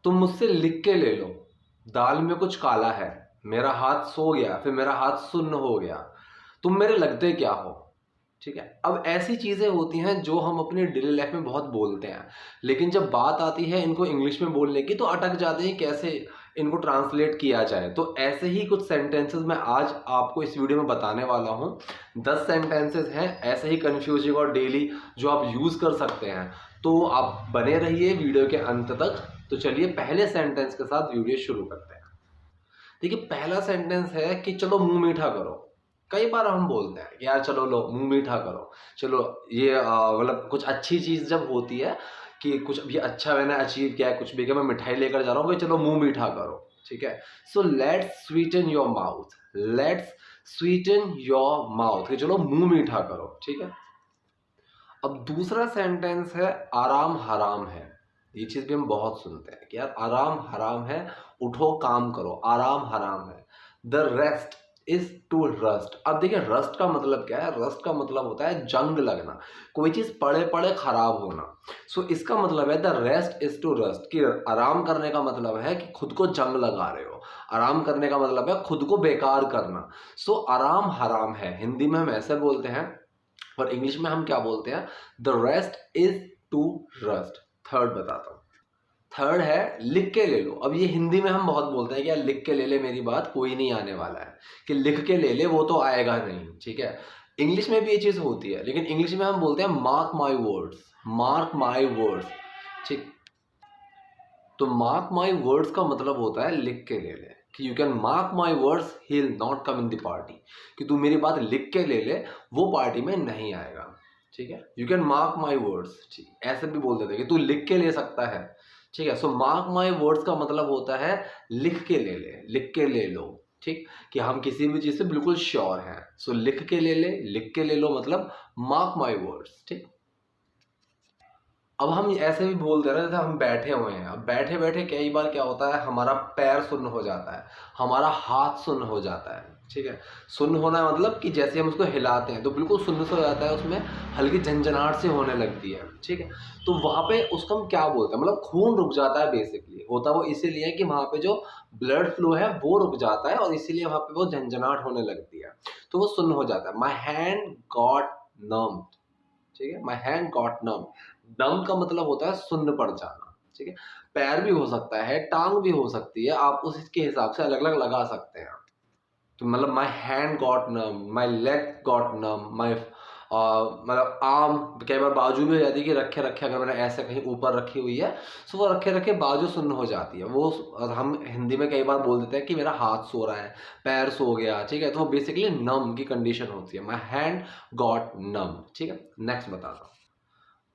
तुम मुझसे लिख के ले लो, दाल में कुछ काला है, मेरा हाथ सो गया फिर मेरा हाथ सुन्न हो गया, तुम मेरे लगते क्या हो। ठीक है, अब ऐसी चीज़ें होती हैं जो हम अपनी डेली लाइफ में बहुत बोलते हैं, लेकिन जब बात आती है इनको इंग्लिश में बोलने की तो अटक जाते हैं कैसे इनको ट्रांसलेट किया जाए। तो ऐसे ही कुछ सेंटेंसेस मैं आज आपको इस वीडियो में बताने वाला हूँ। 10 सेंटेंसेस हैं ऐसे ही कन्फ्यूजिंग और डेली जो आप यूज़ कर सकते हैं। तो आप बने रहिए वीडियो के अंत तक। तो चलिए पहले सेंटेंस के साथ वीडियो शुरू करते हैं। देखिए पहला सेंटेंस है कि चलो मुंह मीठा करो। कई बार हम बोलते हैं कि यार चलो लो मुंह मीठा करो, चलो ये मतलब कुछ अच्छी चीज़ जब होती है कि कुछ भी अच्छा मैंने अचीव किया है, कुछ भी किया, मैं मिठाई लेकर जा रहा हूँ कि चलो मुंह मीठा करो। ठीक है, so let's Sutton your mouth, let's Sutton your mouth कि चलो मुंह मीठा करो। ठीक है, अब दूसरा सेंटेंस है आराम हराम है। ये चीज़ भी हम बहुत सुनते हैं कि यार आराम हराम है, उठो काम करो, आराम हराम है। The rest is to rust. अब देखिए रस्ट का मतलब क्या है, रस्ट का मतलब होता है जंग लगना, कोई चीज़ पड़े पड़े खराब होना। सो इसका मतलब है the rest is to rust कि आराम करने का मतलब है कि खुद को जंग लगा रहे हो, आराम करने का मतलब है खुद को बेकार करना। सो आराम हराम है हिंदी में हम ऐसे बोलते हैं, और इंग्लिश में हम क्या बोलते हैं, the rest is to rust. Third बताता हूँ, थर्ड है लिख के ले लो। अब ये हिंदी में हम बहुत बोलते हैं कि यार लिख के ले ले, मेरी बात कोई नहीं आने वाला है, कि लिख के ले ले वो तो आएगा नहीं। ठीक है, इंग्लिश में भी ये चीज़ होती है, लेकिन इंग्लिश में हम बोलते हैं mark my words, mark my words. ठीक, तो मार्क माई वर्ड्स का मतलब होता है लिख के ले ले, कि you can mark my words he will not come in the party, कि तू मेरी बात लिख के ले ले, वो पार्टी में नहीं आएगा। ठीक है, you can mark my words, ठीक, ऐसे भी बोल देते हैं कि तू लिख के ले सकता है। ठीक है, सो मार्क माई वर्ड्स का मतलब होता है लिख के ले ले, लिख के ले लो। ठीक, कि हम किसी भी चीज़ से बिल्कुल श्योर हैं, सो लिख के ले ले, लिख के ले लो मतलब मार्क माई वर्ड्स। ठीक, अब हम ऐसे भी बोलते हैं ना, जैसे हम बैठे हुए हैं, अब बैठे बैठे कई बार क्या होता है हमारा पैर सुन्न हो जाता है, हमारा हाथ सुन्न हो जाता है। ठीक है, सुन्न होना मतलब कि जैसे हम उसको हिलाते हैं तो बिल्कुल सुन्न से हो जाता है, उसमें हल्की झंझनाहट से होने लगती है। ठीक है, तो वहाँ पे उसको हम क्या बोलते हैं, मतलब खून रुक जाता है। बेसिकली होता वो इसीलिए कि वहाँ पे जो ब्लड फ्लो है वो रुक जाता है, और इसीलिए वहाँ पे वो झंझनाहट होने लगती है, तो वो सुन्न हो जाता है। माई हैंड गॉट नम। ठीक है, माई हैंड गॉट नम, नम का मतलब होता है सुन्न पड़ जाना। ठीक है, पैर भी हो सकता है, टांग भी हो सकती है, आप उसके हिसाब से अलग अलग लगा सकते हैं। तो मतलब my hand got numb, my leg got numb, my मतलब आर्म, कई बार बाजू भी हो जाती है कि रखे रखे अगर मैंने ऐसे कहीं ऊपर रखी हुई है तो वो रखे रखे बाजू सुन्न हो जाती है। वो हम हिंदी में कई बार बोल देते हैं कि मेरा हाथ सो रहा है, पैर सो गया। ठीक है, तो वो बेसिकली नम की कंडीशन होती है, माई हैंड गॉट नम। ठीक है, नेक्स्ट बताता हूँ।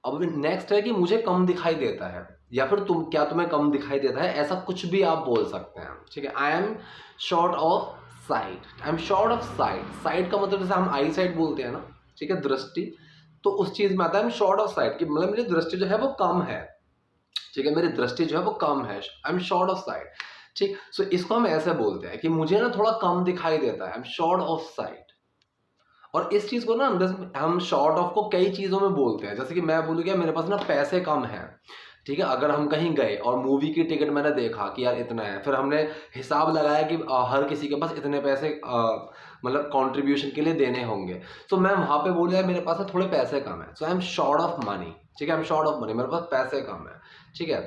अब नेक्स्ट है कि मुझे कम दिखाई देता है, या फिर तुम क्या तुम्हें कम दिखाई देता है, ऐसा कुछ भी आप बोल सकते हैं। ठीक है, I am short of site, I am short of site. Site का मतलब जैसे हम आई साइट बोलते हैं ना, ठीक है, दृष्टि, तो उस चीज में आता है I am short of site, कि मतलब मेरी दृष्टि जो है वो कम है। ठीक है, मेरी दृष्टि जो है वो कम है, I am short of sight. ठीक, सो इसको हम ऐसे बोलते हैं कि मुझे ना थोड़ा कम दिखाई देता है, I am short of site. और इस चीज़ को ना हम शॉर्ट ऑफ को कई चीज़ों में बोलते हैं, जैसे कि मैं बोलूँ क्या, मेरे पास ना पैसे कम हैं। ठीक है, अगर हम कहीं गए और मूवी की टिकट मैंने देखा कि यार इतना है, फिर हमने हिसाब लगाया कि हर किसी के पास इतने पैसे मतलब कंट्रीब्यूशन के लिए देने होंगे, तो मैं वहाँ पे बोल यार मेरे पास ना थोड़े पैसे कम है, so I am short of money. ठीक है, I am short of money, मेरे पास पैसे कम है। ठीक है,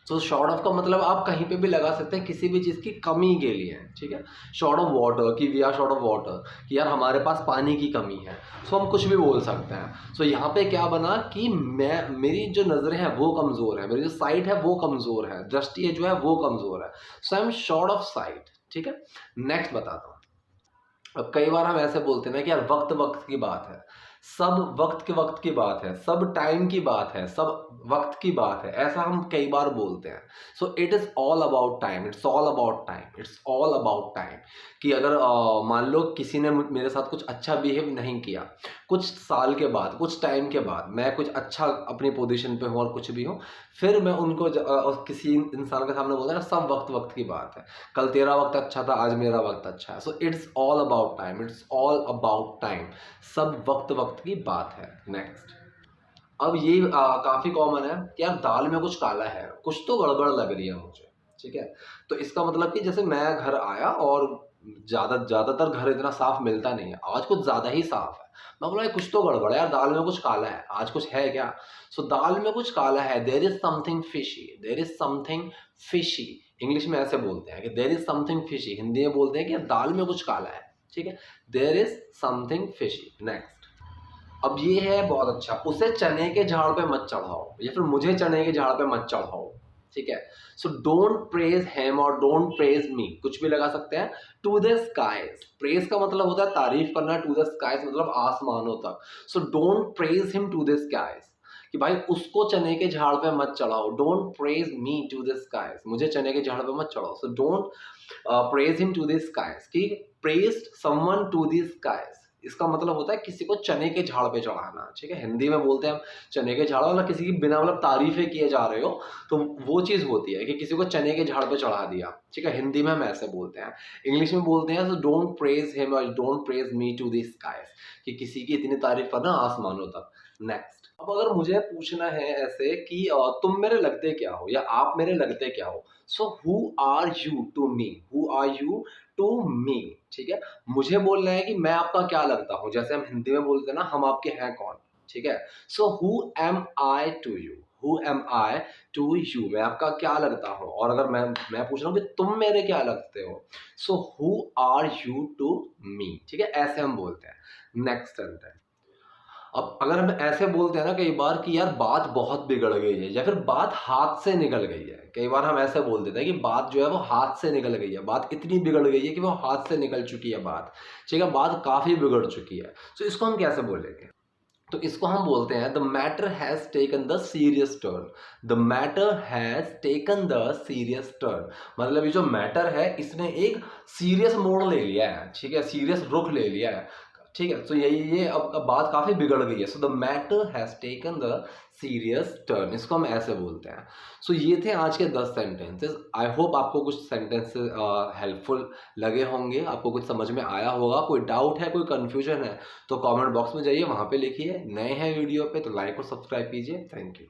तो शॉर्ट ऑफ का मतलब आप कहीं पे भी लगा सकते हैं किसी भी चीज़ की कमी के लिए। ठीक है, शॉर्ट ऑफ वाटर, कि we are short of water, कि यार हमारे पास पानी की कमी है, सो हम कुछ भी बोल सकते हैं। सो यहाँ पे क्या बना कि मैं, मेरी जो नज़रें हैं वो कमज़ोर है, मेरी जो साइट है वो कमज़ोर है, दृष्टि जो है वो कमज़ोर है, so I am short of sight. ठीक है, नेक्स्ट बताता हूँ। अब कई बार हम ऐसे बोलते हैं ना कि यार वक्त वक्त की बात है, सब वक्त की बात है, सब टाइम की बात है, सब वक्त की बात है, ऐसा हम कई बार बोलते हैं। So it is all about time, it's all about time, it's all about time. कि अगर मान लो किसी ने मेरे साथ कुछ अच्छा बिहेव नहीं किया, कुछ साल के बाद, कुछ टाइम के बाद, मैं कुछ अच्छा अपनी पोजीशन पे हूँ और कुछ भी हूँ, फिर मैं उनको किसी इंसान के सामने बोलता है ना, सब वक्त वक्त की बात है, कल तेरा वक्त अच्छा था, आज मेरा वक्त अच्छा है। So it's all about time, it's all about time, सब वक्त वक्त की बात है। नेक्स्ट, अब ये काफ़ी कॉमन है कि यार दाल में कुछ काला है, कुछ तो गड़बड़ लग रही है मुझे, ठीक है। तो इसका मतलब कि जैसे मैं घर आया और ज़्यादातर घर इतना साफ मिलता नहीं है, आज कुछ ज़्यादा ही साफ है। मैं बोला कुछ तो गड़बड़ है यार, दाल में कुछ काला है, आज कुछ है क्या? सो दाल में कुछ काला है, there is something fishy, there is something fishy. English में ऐसे बोलते हैं कि there is something fishy, Hindi में बोलते हैं कि दाल में कुछ काला है, ठीक है। There is something fishy. Next, अब ये है बहुत अच्छा, उसे चने के झाड़ पे मत चढ़ाओ, या फिर मुझे चने के झाड़ पे मत चढ़ाओ, ठीक है। सो डोंट प्रेज हिम और डोंट प्रेज मी, कुछ भी लगा सकते हैं। टू द स्काइज, प्रेज का मतलब होता है तारीफ करना, टू द स्काइज मतलब आसमानों तक। So don't praise him to the skies, कि भाई उसको चने के झाड़ पे मत चढ़ाओ। Don't praise me to the skies, मुझे चने के झाड़ पे मत चढ़ाओ। So don't praise him to the skies, कि praise someone to the skies, इसका मतलब होता है किसी को चने के झाड़ पे चढ़ाना, ठीक है। हिंदी में बोलते हैं हम चने के झाड़, मतलब किसी की बिना मतलब तारीफें किए जा रहे हो तो वो चीज़ होती है कि किसी को चने के झाड़ पे चढ़ा दिया, ठीक है। हिंदी में हम ऐसे बोलते हैं। इंग्लिश में बोलते हैं सो डोंट प्रेज हिम और don't praise me to the skies, कि किसी की इतनी तारीफ करना आसमानों तक। नेक्स्ट, अब अगर मुझे पूछना है ऐसे कि तुम मेरे लगते क्या हो या आप मेरे लगते क्या हो, so who are you to me, who are you to me, ठीक है। मुझे बोलना है कि मैं आपका क्या लगता हूँ, जैसे हम हिंदी में बोलते हैं ना हम आपके हैं कौन, ठीक है। So who am I to you, who am I to you, मैं आपका क्या लगता हूँ। और अगर मैं पूछ रहा हूँ कि तुम मेरे क्या लगते हो, so who are you to me, ठीक है, ऐसे हम बोलते हैं। नेक्स्ट सेंटेंस, अब अगर हम ऐसे बोलते हैं ना कई बार कि यार बात बहुत बिगड़ गई है या फिर बात हाथ से निकल गई है, कई बार हम ऐसे बोल देते हैं कि बात जो है वो हाथ से निकल गई है, बात इतनी बिगड़ गई है कि वो हाथ से निकल चुकी है बात, ठीक है, बात काफ़ी बिगड़ चुकी है। तो इसको हम कैसे बोलेंगे? तो इसको हम बोलते हैं the matter has taken the serious turn, the matter has taken the serious turn, मतलब ये जो मैटर है इसने एक सीरियस मोड़ ले लिया है, ठीक है, सीरियस रुख ले लिया है, ठीक है। तो ये अब बात काफ़ी बिगड़ गई है। So the matter has taken the serious turn, इसको हम ऐसे बोलते हैं। सो ये थे आज के 10 सेंटेंसेस। आई होप आपको कुछ सेंटेंसेस हेल्पफुल लगे होंगे, आपको कुछ समझ में आया होगा। कोई डाउट है, कोई कन्फ्यूजन है तो कमेंट बॉक्स में जाइए, वहाँ पे लिखिए। नए हैं वीडियो पे तो लाइक और सब्सक्राइब कीजिए। Thank you.